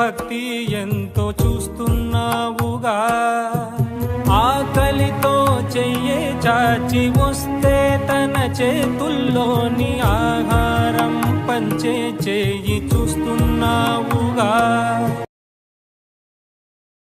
భక్తి ఎంతో చూస్తున్నావుగా. ఆకలితో చెయ్యే చాచి వస్తే తన చేతుల్లోని ఆహారం పంచే చేయి చూస్తున్నావుగా.